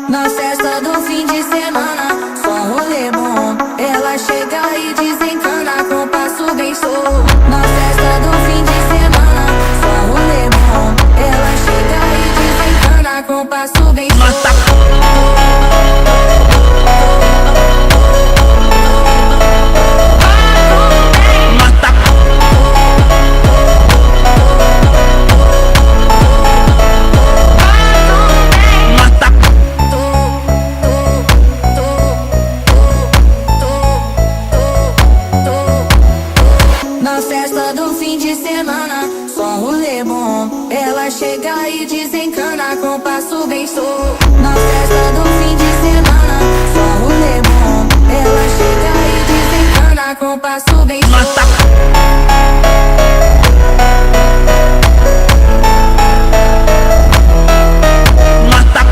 Na festa do fim de semana, só rolê bom. Ela chega e desencana com passo bem solto. Na festa do fim de semana, só rolê bom. Ela chega e desencana com passo bem solto. Na festa do fim de semana, só rolê bom. Ela chega e desencana com passo bem solto.